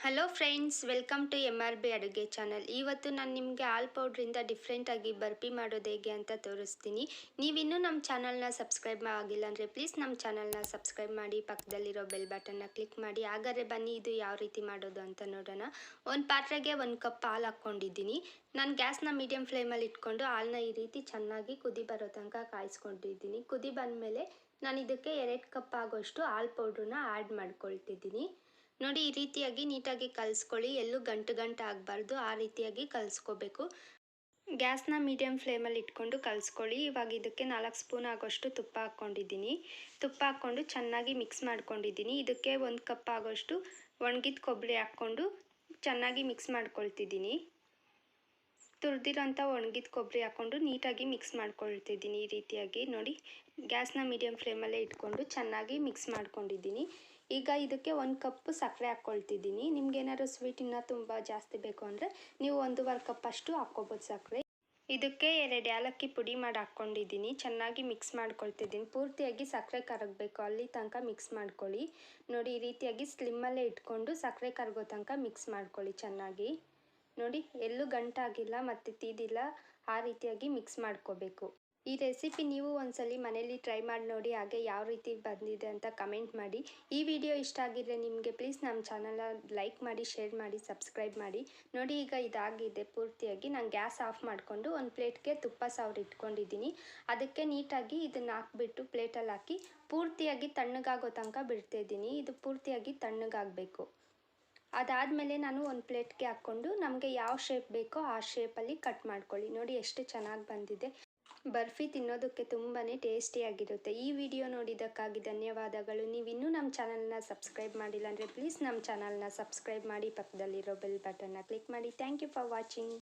Hello friends, welcome to MRB ಅಡುಗೆ channel. ಇವತ್ತು ನಾನು ನಿಮಗೆ ಹಾಲು ಪೌಡ್ರಿಂದ ಡಿಫ್ರೆಂಟಾಗಿ ಬರ್ಫಿ ಮಾಡೋದು ಹೇಗೆ ಅಂತ ತೋರಿಸ್ತೀನಿ. ನೀವಿನ್ನೂ ನಮ್ಮ ಚಾನಲ್ನ ಸಬ್ಸ್ಕ್ರೈಬ್ ಆಗಿಲ್ಲ ಅಂದರೆ ಪ್ಲೀಸ್ ನಮ್ಮ ಚಾನಲ್ನ ಸಬ್ಸ್ಕ್ರೈಬ್ ಮಾಡಿ, ಪಕ್ಕದಲ್ಲಿರೋ ಬೆಲ್ ಬಟನ್ನ ಕ್ಲಿಕ್ ಮಾಡಿ. ಹಾಗಾದರೆ ಬನ್ನಿ ಇದು ಯಾವ ರೀತಿ ಮಾಡೋದು ಅಂತ ನೋಡೋಣ. ಒಂದು ಪಾತ್ರೆಗೆ 1 ಕಪ್ ಹಾಲು ಹಾಕ್ಕೊಂಡಿದ್ದೀನಿ. ನಾನು ಗ್ಯಾಸ್ನ ಮೀಡಿಯಮ್ ಫ್ಲೇಮಲ್ಲಿ ಇಟ್ಕೊಂಡು ಹಾಲನ್ನ ಈ ರೀತಿ ಚೆನ್ನಾಗಿ ಕುದಿ ಬರೋ ತನಕ ಕಾಯಿಸ್ಕೊಂಡಿದ್ದೀನಿ. ಕುದಿ ಬಂದಮೇಲೆ ನಾನು ಇದಕ್ಕೆ 2 ಕಪ್ ಆಗೋಷ್ಟು ಹಾಲು ಪೌಡ್ರನ್ನ ಆ್ಯಡ್ ಮಾಡ್ಕೊಳ್ತಿದ್ದೀನಿ. ನೋಡಿ, ಈ ರೀತಿಯಾಗಿ ನೀಟಾಗಿ ಕಲಿಸ್ಕೊಳ್ಳಿ. ಎಲ್ಲೂ ಗಂಟು ಆಗಬಾರ್ದು, ಆ ರೀತಿಯಾಗಿ ಕಲಿಸ್ಕೋಬೇಕು. ಗ್ಯಾಸ್ನ ಮೀಡಿಯಮ್ ಫ್ಲೇಮಲ್ಲಿ ಇಟ್ಕೊಂಡು ಕಲಿಸ್ಕೊಳ್ಳಿ. ಇವಾಗ ಇದಕ್ಕೆ 4 ಸ್ಪೂನ್ ಆಗೋಷ್ಟು ತುಪ್ಪ ಹಾಕ್ಕೊಂಡಿದ್ದೀನಿ. ತುಪ್ಪ ಹಾಕ್ಕೊಂಡು ಚೆನ್ನಾಗಿ ಮಿಕ್ಸ್ ಮಾಡ್ಕೊಂಡಿದ್ದೀನಿ. ಇದಕ್ಕೆ 1 ಕಪ್ ಆಗೋಷ್ಟು ಒಣಗಿದ ಕೊಬ್ಬರಿ ಹಾಕ್ಕೊಂಡು ಚೆನ್ನಾಗಿ ಮಿಕ್ಸ್ ಮಾಡ್ಕೊಳ್ತಿದ್ದೀನಿ. ತುರಿದಿರೋಂಥ ಒಣಗಿದ ಕೊಬ್ಬರಿ ಹಾಕ್ಕೊಂಡು ನೀಟಾಗಿ ಮಿಕ್ಸ್ ಮಾಡ್ಕೊಳ್ತಿದ್ದೀನಿ. ಈ ರೀತಿಯಾಗಿ ನೋಡಿ, ಗ್ಯಾಸ್ನ ಮೀಡಿಯಮ್ ಫ್ಲೇಮಲ್ಲೇ ಇಟ್ಕೊಂಡು ಚೆನ್ನಾಗಿ ಮಿಕ್ಸ್ ಮಾಡ್ಕೊಂಡಿದ್ದೀನಿ. ಈಗ ಇದಕ್ಕೆ 1 ಕಪ್ ಸಕ್ಕರೆ ಹಾಕ್ಕೊಳ್ತಿದ್ದೀನಿ. ನಿಮ್ಗೇನಾದ್ರು ಸ್ವೀಟ್ ಇನ್ನೂ ತುಂಬ ಜಾಸ್ತಿ ಬೇಕು ಅಂದರೆ ನೀವು 1.5 ಕಪ್ ಅಷ್ಟು ಹಾಕ್ಕೋಬೋದು ಸಕ್ಕರೆ. ಇದಕ್ಕೆ 2 ಏಲಕ್ಕಿ ಪುಡಿ ಮಾಡಿ ಹಾಕ್ಕೊಂಡಿದ್ದೀನಿ. ಚೆನ್ನಾಗಿ ಮಿಕ್ಸ್ ಮಾಡ್ಕೊಳ್ತಿದ್ದೀನಿ. ಪೂರ್ತಿಯಾಗಿ ಸಕ್ಕರೆ ಕರಗಬೇಕು, ಅಲ್ಲಿ ತನಕ ಮಿಕ್ಸ್ ಮಾಡ್ಕೊಳ್ಳಿ. ನೋಡಿ, ಈ ರೀತಿಯಾಗಿ ಸ್ಲಿಮ್ಮಲ್ಲೇ ಇಟ್ಕೊಂಡು ಸಕ್ಕರೆ ಕರಗೋ ತನಕ ಮಿಕ್ಸ್ ಮಾಡ್ಕೊಳ್ಳಿ ಚೆನ್ನಾಗಿ. ನೋಡಿ, ಎಲ್ಲೂ ಗಂಟಾಗಿಲ್ಲ ಮತ್ತು ತೀದಿಲ್ಲ, ಆ ರೀತಿಯಾಗಿ ಮಿಕ್ಸ್ ಮಾಡ್ಕೋಬೇಕು. ಈ ರೆಸಿಪಿ ನೀವು ಒಂದ್ಸಲಿ ಮನೇಲಿ ಟ್ರೈ ಮಾಡಿ ನೋಡಿ, ಹಾಗೆ ಯಾವ ರೀತಿ ಬಂದಿದೆ ಅಂತ ಕಮೆಂಟ್ ಮಾಡಿ. ಈ ವಿಡಿಯೋ ಇಷ್ಟ ಆಗಿದ್ರೆ ನಿಮಗೆ ಪ್ಲೀಸ್ ನಮ್ಮ ಚಾನಲ್ನ ಲೈಕ್ ಮಾಡಿ, ಶೇರ್ ಮಾಡಿ, ಸಬ್ಸ್ಕ್ರೈಬ್ ಮಾಡಿ. ನೋಡಿ, ಈಗ ಇದಾಗಿದೆ ಪೂರ್ತಿಯಾಗಿ. ನಾನು ಗ್ಯಾಸ್ ಆಫ್ ಮಾಡಿಕೊಂಡು ಒಂದು ಪ್ಲೇಟ್ಗೆ ತುಪ್ಪ ಸವರಿ ಇಟ್ಕೊಂಡಿದ್ದೀನಿ. ಅದಕ್ಕೆ ನೀಟಾಗಿ ಇದನ್ನು ಹಾಕ್ಬಿಟ್ಟು ಪ್ಲೇಟಲ್ಲಿ ಹಾಕಿ ಪೂರ್ತಿಯಾಗಿ ತಣ್ಣಗಾಗೋ ತನಕ ಬಿಡ್ತಾಯಿದ್ದೀನಿ. ಇದು ಪೂರ್ತಿಯಾಗಿ ತಣ್ಣಗಾಗಬೇಕು. ಅದಾದಮೇಲೆ ನಾನು ಒಂದು ಪ್ಲೇಟ್ಗೆ ಹಾಕ್ಕೊಂಡು ನಮಗೆ ಯಾವ ಶೇಪ್ ಬೇಕೋ ಆ ಶೇಪಲ್ಲಿ ಕಟ್ ಮಾಡ್ಕೊಳ್ಳಿ. ನೋಡಿ, ಎಷ್ಟು ಚೆನ್ನಾಗಿ ಬಂದಿದೆ. ಬರ್ಫಿ ತಿನ್ನೋದಕ್ಕೆ ತುಂಬಾ ಟೇಸ್ಟಿಯಾಗಿರುತ್ತೆ. ಈ ವಿಡಿಯೋ ನೋಡಿದ್ದಕ್ಕಾಗಿ ಧನ್ಯವಾದಗಳು. ನೀವಿನ್ನೂ ನಮ್ಮ ಚಾನಲ್ನ ಸಬ್ಸ್ಕ್ರೈಬ್ ಮಾಡಿಲ್ಲ ಅಂದರೆ ಪ್ಲೀಸ್ ನಮ್ಮ ಚಾನಲ್ನ ಸಬ್ಸ್ಕ್ರೈಬ್ ಮಾಡಿ, ಪಕ್ಕದಲ್ಲಿರೋ ಬೆಲ್ ಬಟನ್ನ ಕ್ಲಿಕ್ ಮಾಡಿ. Thank you for watching.